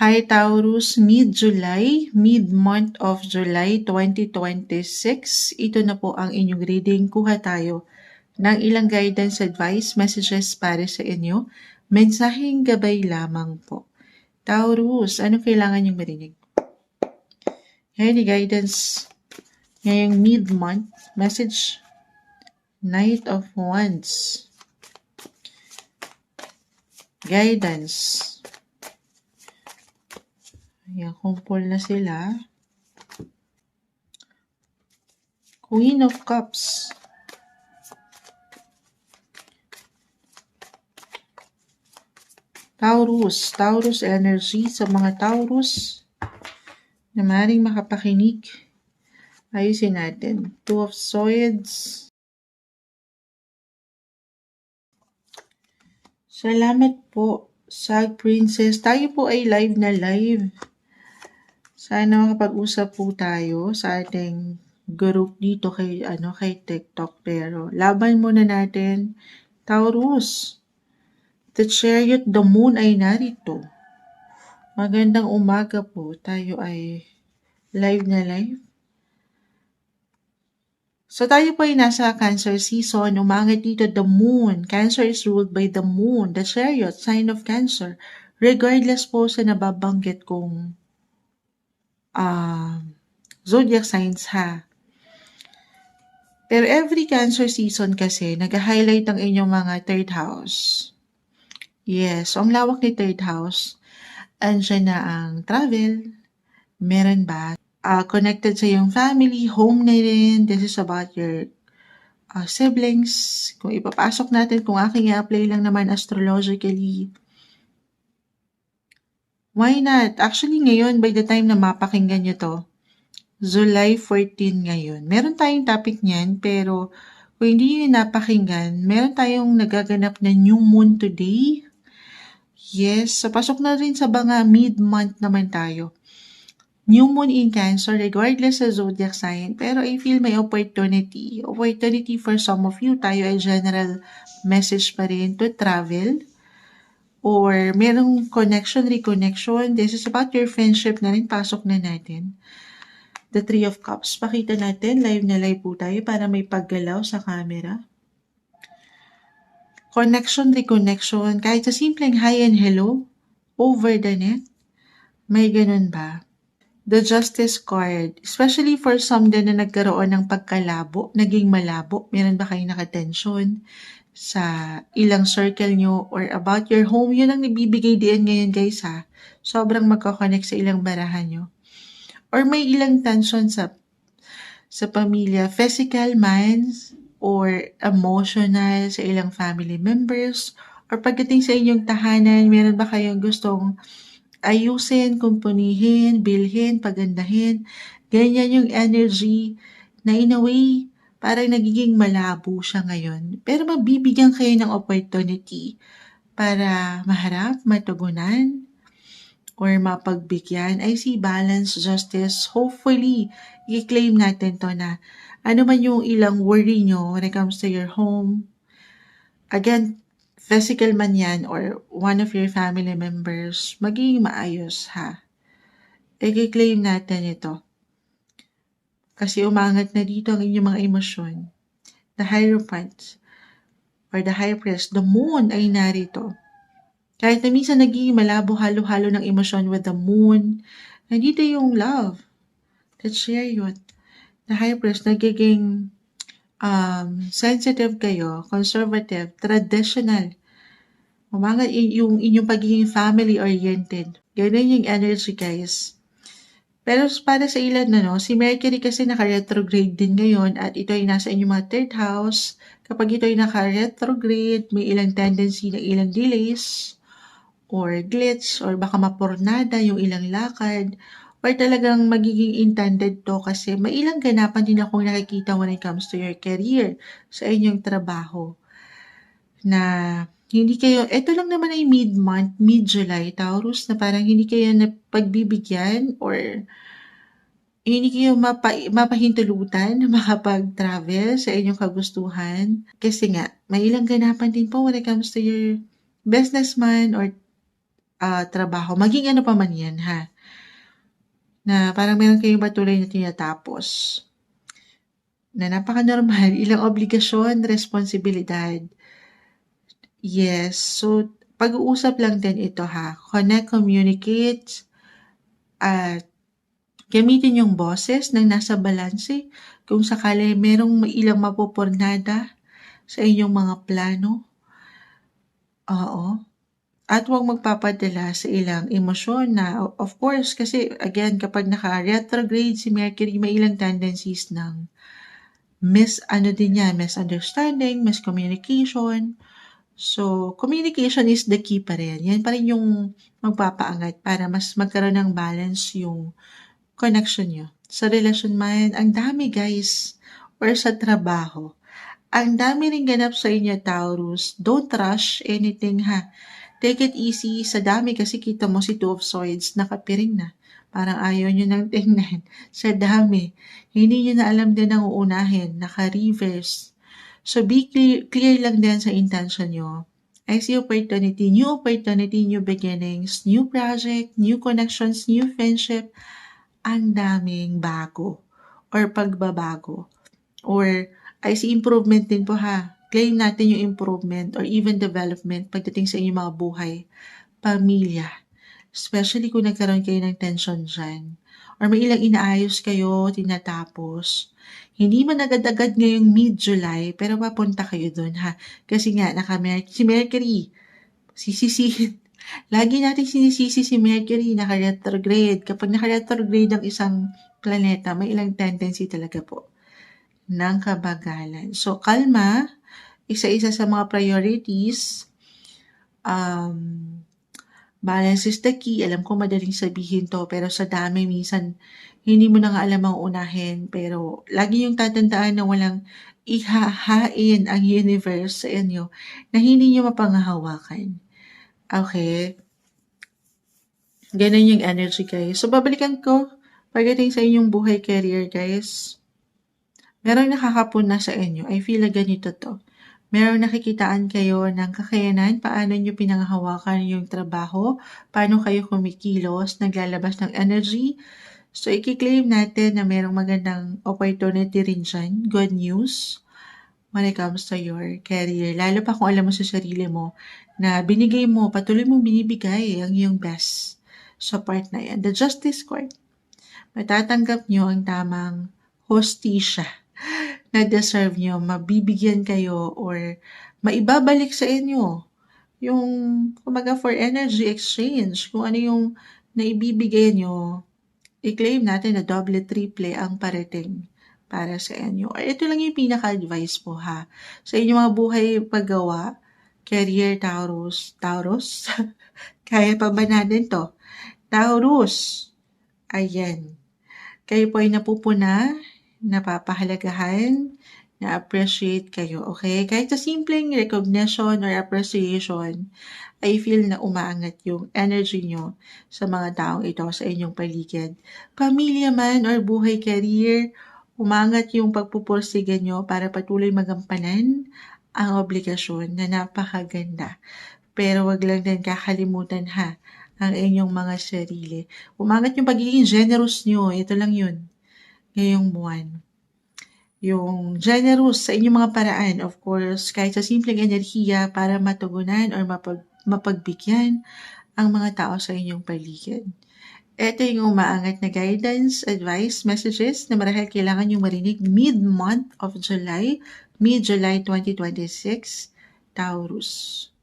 Hi Taurus, mid-month of July 2026. Ito na po ang inyong reading. Kuha tayo ng ilang guidance, advice, messages para sa inyo. Mensaheng gabay lamang po. Taurus, ano kailangan niyong marinig? Any guidance ngayong mid-month? Message, Knight of Wands. Guidance. Ayan, kumpol na sila. Queen of Cups. Taurus energy sa mga Taurus na maaaring makapakinig. Ayusin natin. Two of Swords. Salamat po, Sag Princess. Tayo po ay live na live. Sana makapag-usap po tayo sa ating group dito kay TikTok, pero laban muna natin. Taurus, the Chariot, the Moon ay narito. Magandang umaga po. Tayo ay live na live. So tayo po ay nasa Cancer season. Umangat dito the Moon. Cancer is ruled by the Moon, the Chariot, sign of Cancer. Regardless po sa nababanggit kong zodiac signs ha. Pero every Cancer season kasi, nag-highlight ang inyong mga third house. Yes, so ang lawak ni third house, andyan na ang travel, meron ba? Connected sa iyong family, home na rin, this is about your siblings. Kung ipapasok natin, kung aking i-apply lang naman astrologically, why not? Actually ngayon, by the time na mapakinggan nyo to, July 14 ngayon. Meron tayong topic niyan, pero kung hindi nyo napakinggan, meron tayong nagaganap na new moon today. Yes, so pasok na rin sa mga mid-month naman tayo. New moon in Cancer, regardless sa zodiac sign, pero I feel may opportunity. Opportunity for some of you, tayo ay general message pa rin to travel, or merong connection, reconnection. This is about your friendship na rin, pasok na natin. The Three of Cups. Pakita natin, live na live po tayo para may paggalaw sa camera. Connection, reconnection, kahit sa simpleng hi and hello, over the net, may ganun ba? The Justice card, especially for some din na nagkaroon ng pagkalabo, naging malabo, meron ba kayong nakatension sa ilang circle nyo or about your home? Yun ang nabibigay din ngayon guys ha. Sobrang magkoconnect sa ilang barahan nyo. Or may ilang tension sa pamilya, physical, minds, or emotional sa ilang family members, or pagdating sa inyong tahanan, meron ba kayong gustong ayusin, kumpunihin, bilhin, pagandahin? Ganyan yung energy na in a way, parang nagiging malabo siya ngayon. Pero mabibigyan kayo ng opportunity para maharap, matugunan, or mapagbigyan. I see balance, justice. Hopefully, i-claim natin to na ano man yung ilang worry nyo when it comes to your home. Again, physical man yan or one of your family members, magiging maayos ha. I-claim natin ito. Kasi umangat na dito ang inyong mga emosyon. The Hierophant or the High Priest, the Moon ay narito. Kahit na minsan nagiging malabo, halo-halo ng emosyon with the Moon, nandito yung love, the Chariot, the High Priest, nagiging sensitive kayo, conservative, traditional. Umangat yung inyong pagiging family-oriented. Ganun yung energy guys. Pero para sa ilan si Mercury kasi naka-retrograde din ngayon at ito ay nasa inyong mga third house. Kapag ito ay naka-retrograde, may ilang tendency na ilang delays, or glitch, or baka mapornada yung ilang lakad, or talagang magiging intended to kasi may ilang ganapan din akong nakikita when it comes to your career, sa inyong trabaho. Na hindi kayo, ito lang naman ay mid-month, mid-July, Taurus, na parang hindi kayo napagbibigyan or hindi kayo mapahintulutan na makapag-travel sa inyong kagustuhan. Kasi nga, may ilang ganapan din po when it comes to your businessman or trabaho, maging ano pa man yan ha, na parang meron kayong patuloy na tinatapos, na napaka-normal, ilang obligasyon, responsibilidad. Yes, so pag-uusap lang din ito ha, connect, communicate, at gamitin yung boses ng nasa balanse kung sakali merong ilang mapopornada sa inyong mga plano. Oo. At huwag magpapadala sa ilang emosyon na of course kasi again kapag naka-retrograde si Mercury may ilang tendencies ng misunderstanding, miscommunication. So, communication is the key pa rin. Yan pa rin yung magpapaangat para mas magkaroon ng balance yung connection nyo. Sa relasyon man, ang dami guys, or sa trabaho. Ang dami ring ganap sa inyo, Taurus. Don't rush anything ha. Take it easy. Sa dami kasi kita mo si Two of Swords, nakapiring na. Parang ayaw nyo nang tingnan. Sa dami. Hindi nyo na alam din ang uunahin. Naka-reverse. So be clear lang din sa intention nyo. I see opportunity, new beginnings, new project, new connections, new friendship. Ang daming bago or pagbabago. Or I see improvement din po ha. Claim natin yung improvement or even development pagdating sa inyong mga buhay, pamilya. Especially kung nagkaroon kayo ng tension dyan. Or may ilang inaayos kayo, tinatapos. Hindi man agad-agad ngayong mid-July, pero papunta kayo dun ha. Kasi nga, si Mercury, sisisihin. Lagi natin sinisisi si Mercury, naka-retrograde. Kapag naka-retrograde ang isang planeta, may ilang tendency talaga po ng kabagalan. So, kalma, isa-isa sa mga priorities, balance is the key. Alam ko madaling sabihin to, pero sa dami minsan, hindi mo na nga alam ang unahin. Pero lagi yung tatandaan na walang ihahain ang universe sa inyo na hindi nyo mapanghahawakan. Okay? Ganun yung energy, guys. So, babalikan ko pagdating sa inyong buhay career, guys. Merong nakakapuna sa inyo. I feel na ganito to. Merong nakikitaan kayo ng kakayanan, paano nyo pinanghahawakan yung trabaho, paano kayo kumikilos, naglalabas ng energy. So, i-claim natin na merong magandang opportunity rin dyan, good news, when it comes to your career. Lalo pa kung alam mo sa sarili mo na binigay mo, patuloy mong binibigay ang iyong best sa part na yan. The Justice Court. Matatanggap nyo ang tamang hostisya na deserve nyo, mabibigyan kayo or maibabalik sa inyo yung kumaga for energy exchange, kung ano yung naibibigay nyo, i-claim natin na double triple ang parating para sa inyo. Or ito lang yung pinaka-advice po ha. Sa inyong mga buhay paggawa, career Taurus, kaya pa ba natin to? Taurus, ayan. Kayo po ay napupuna, napapahalagahan, na-appreciate kayo, okay? Kahit sa simpleng recognition or appreciation, I feel na umaangat yung energy nyo sa mga taong ito sa inyong paligid. Pamilya man or buhay career, umangat yung pagpupursigan nyo para patuloy magampanan ang obligasyon na napakaganda. Pero wag lang din kakalimutan ha, ang inyong mga sarili. Umangat yung pagiging generous nyo, ito lang yun, ngayong buwan. Yung generous sa inyong mga paraan, of course, kahit sa simpleng enerhiya para matugunan or mapagbigyan ang mga tao sa inyong paligid. Ito yung umaangat na guidance, advice, messages na marahil kailangan yung marinig mid-month of July, mid-July 2026, Taurus.